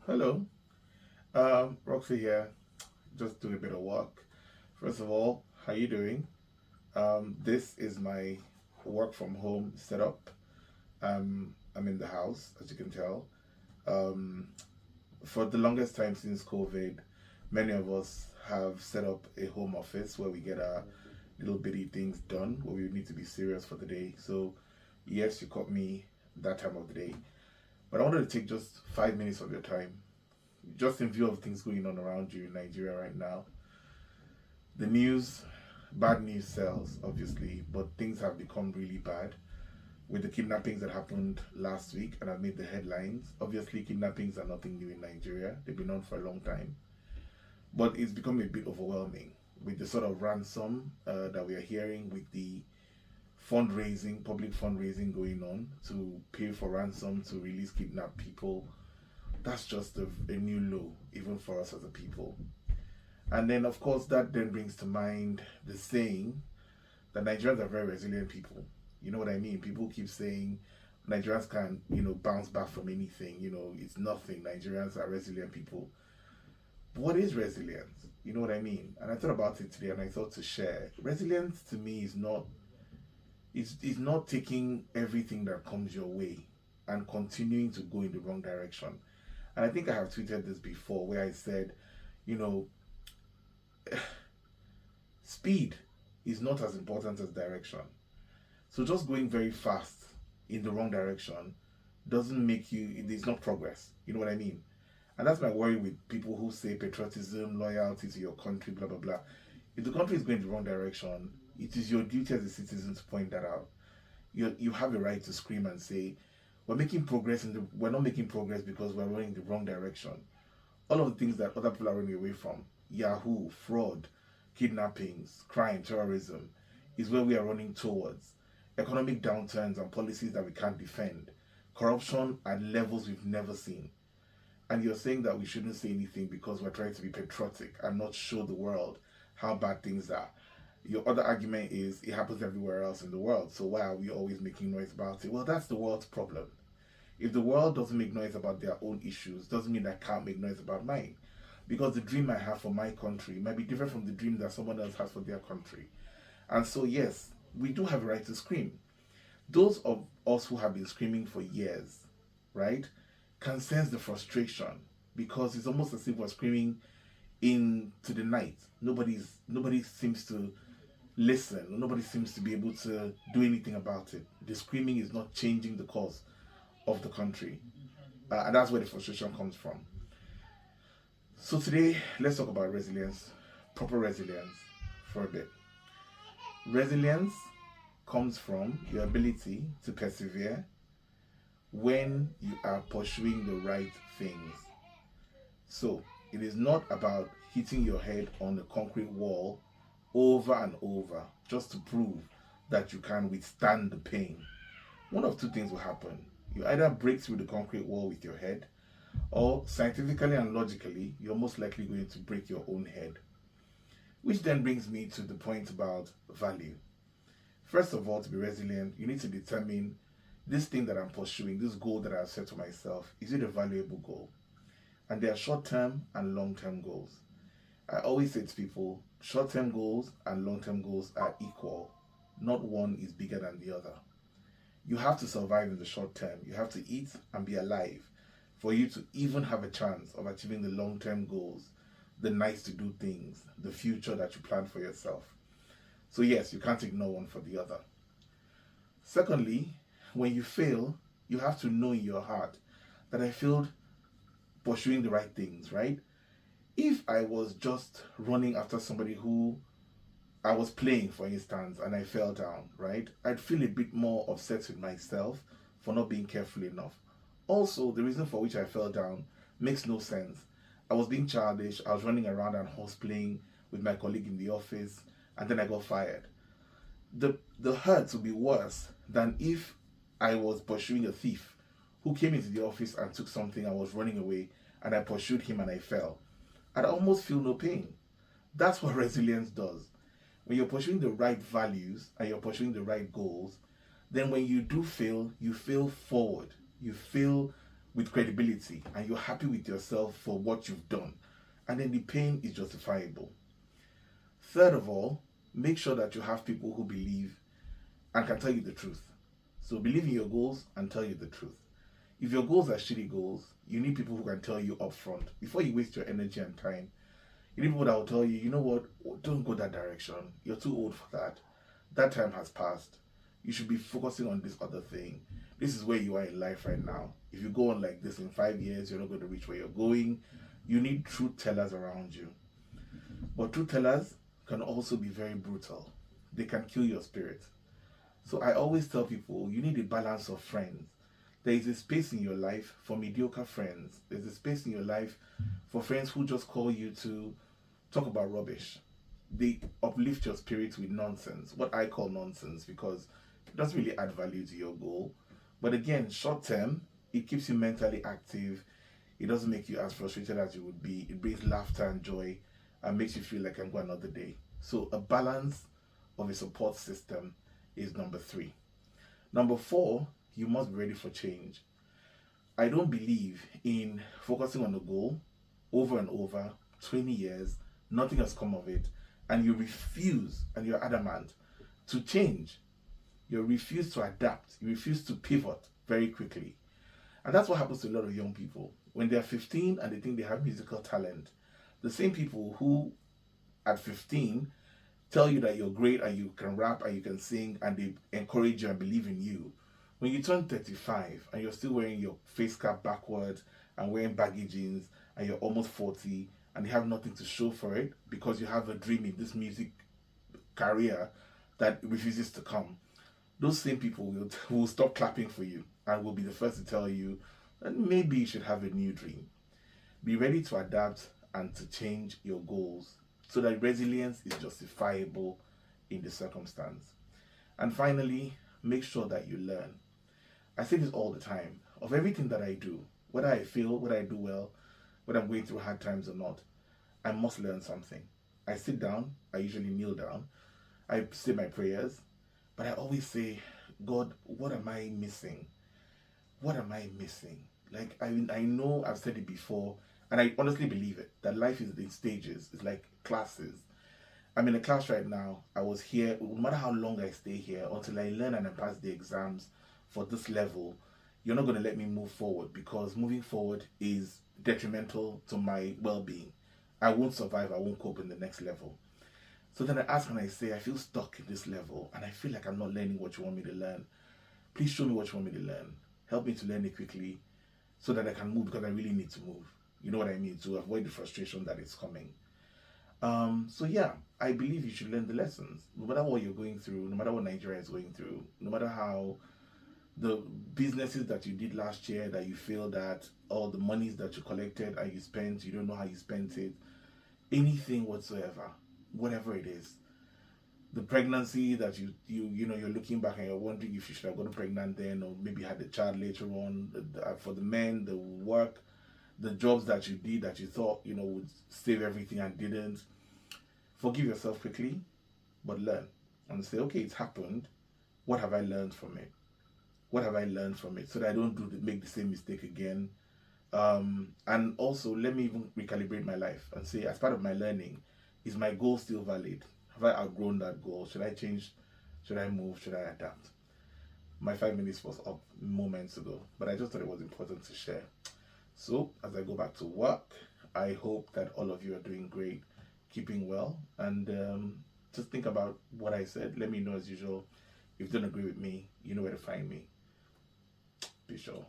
Hello, Roxy here. Just doing a bit of work. First of all, how you doing? This is my work from home setup. I'm in the house, as you can tell. Um, for the longest time since COVID, many of us have set up a home office where we get our little bitty things done, where we need to be serious for the day. So, yes, you caught me that time of the day. But I wanted to take just 5 minutes of your time, just in view of things going on around you in Nigeria right now. The news, bad news sells, obviously, but things have become really bad with the kidnappings that happened last week and have made the headlines. Obviously, kidnappings are nothing new in Nigeria, they've been on for a long time, but it's become a bit overwhelming with the sort of ransom that we are hearing, with the fundraising, public fundraising going on to pay for ransom to release kidnapped people. That's just a new low, even for us as a people. And then, of course, that then brings to mind the saying that Nigerians are very resilient people. You know what I mean? People keep saying Nigerians can, bounce back from anything. It's nothing. Nigerians are resilient people. But what is resilience? You know what I mean? And I thought about it today, and I thought to share. Resilience to me is not taking everything that comes your way and continuing to go in the wrong direction. And I think I have tweeted this before, where I said, you know, speed is not as important as direction. So just going very fast in the wrong direction doesn't make you, it is not progress. You know what I mean? And that's my worry with people who say patriotism, loyalty to your country, blah, blah, blah. If the country is going the wrong direction, it is your duty as a citizen to point that out. You have a right to scream and say, we're not making progress because we're running the wrong direction. All of the things that other people are running away from, Yahoo, fraud, kidnappings, crime, terrorism, is where we are running towards. Economic downturns and policies that we can't defend. Corruption at levels we've never seen. And you're saying that we shouldn't say anything because we're trying to be patriotic and not show the world how bad things are. Your other argument is it happens everywhere else in the world, so why are we always making noise about it? Well, that's the world's problem. If the world doesn't make noise about their own issues, doesn't mean I can't make noise about mine. Because the dream I have for my country might be different from the dream that someone else has for their country. And so, yes, we do have a right to scream. Those of us who have been screaming for years, right, can sense the frustration because it's almost as if we're screaming into the night. Nobody seems to listen. Nobody seems to be able to do anything about it. The screaming is not changing the course of the country, and that's where the frustration comes from. So today, let's talk about resilience, proper resilience, for a bit. Resilience comes from your ability to persevere when you are pursuing the right things. So it is not about hitting your head on the concrete wall over and over just to prove that you can withstand the pain. One of two things will happen. You either break through the concrete wall with your head, or scientifically and logically, you're most likely going to break your own head. Which then brings me to the point about value. First of all, to be resilient, you need to determine this thing that I'm pursuing, this goal that I've set to myself, is it a valuable goal? And there are short term and long term goals. I always say to people, short term goals and long term goals are equal. Not one is bigger than the other. You have to survive in the short term. You have to eat and be alive for you to even have a chance of achieving the long term goals, the nice to do things, the future that you plan for yourself. So, yes, you can't ignore one for the other. Secondly, when you fail, you have to know in your heart that I failed pursuing the right things, right? If I was just running after somebody who I was playing, for instance, and I fell down, right? I'd feel a bit more upset with myself for not being careful enough. Also, the reason for which I fell down makes no sense. I was being childish, I was running around and horse playing with my colleague in the office, and then I got fired. The hurt would be worse than if I was pursuing a thief who came into the office and took something. I was running away and I pursued him and I fell. I'd almost feel no pain. That's what resilience does. When you're pursuing the right values and you're pursuing the right goals, then when you do fail, you fail forward. You fail with credibility and you're happy with yourself for what you've done, and then the pain is justifiable. Third of all, make sure that you have people who believe and can tell you the truth. So believe in your goals and tell you the truth. If your goals are shitty goals, you need people who can tell you upfront before you waste your energy and time. You need people that will tell you, you know what, don't go that direction. You're too old for that. That time has passed. You should be focusing on this other thing. This is where you are in life right now. If you go on like this in 5 years, you're not going to reach where you're going. You need truth tellers around you. But truth tellers can also be very brutal. They can kill your spirit. So I always tell people, you need a balance of friends. There is a space in your life for mediocre friends. There's a space in your life for friends who just call you to talk about rubbish. They uplift your spirit with nonsense, what I call nonsense, because it doesn't really add value to your goal. But again, short term, it keeps you mentally active. It doesn't make you as frustrated as you would be. It brings laughter and joy and makes you feel like I'm going another day. So a balance of a support system is number 3. Number 4, you must be ready for change. I don't believe in focusing on a goal over and over, 20 years, nothing has come of it, and you refuse and you're adamant to change. You refuse to adapt. You refuse to pivot very quickly. And that's what happens to a lot of young people. When they're 15 and they think they have musical talent, the same people who at 15 tell you that you're great and you can rap and you can sing and they encourage you and believe in you. When you turn 35 and you're still wearing your face cap backwards and wearing baggy jeans and you're almost 40 and you have nothing to show for it because you have a dream in this music career that refuses to come, those same people will stop clapping for you and will be the first to tell you that maybe you should have a new dream. Be ready to adapt and to change your goals so that resilience is justifiable in the circumstance. And finally, make sure that you learn. I say this all the time. Of everything that I do, whether I fail, whether I do well, whether I'm going through hard times or not, I must learn something. I sit down, I usually kneel down, I say my prayers, but I always say, God, what am I missing? What am I missing? Like, I know I've said it before, and I honestly believe it, that life is in stages. It's like classes. I'm in a class right now. I was here, no matter how long I stay here, until I learn and I pass the exams for this level, you're not going to let me move forward, because moving forward is detrimental to my well-being. I won't survive. I won't cope in the next level. So then I ask and I say, I feel stuck in this level and I feel like I'm not learning what you want me to learn. Please show me what you want me to learn. Help me to learn it quickly so that I can move, because I really need to move. You know what I mean? To avoid the frustration that is coming. So yeah, I believe you should learn the lessons. No matter what you're going through, no matter what Nigeria is going through, no matter how the businesses that you did last year that you feel that all the monies that you collected and you spent, you don't know how you spent it, anything whatsoever, whatever it is, the pregnancy that you're looking back and you're wondering if you should have gotten pregnant then, or maybe had a child later on. For the men, the work, the jobs that you did that you thought would save everything and didn't. Forgive yourself quickly, but learn and say, okay, it's happened. What have I learned from it? What have I learned from it, so that I don't make the same mistake again? And also, let me even recalibrate my life and say, as part of my learning, is my goal still valid? Have I outgrown that goal? Should I change? Should I move? Should I adapt? My 5 minutes was up moments ago, but I just thought it was important to share. So as I go back to work, I hope that all of you are doing great, keeping well, and just think about what I said. Let me know as usual. If you don't agree with me, you know where to find me. Be sure.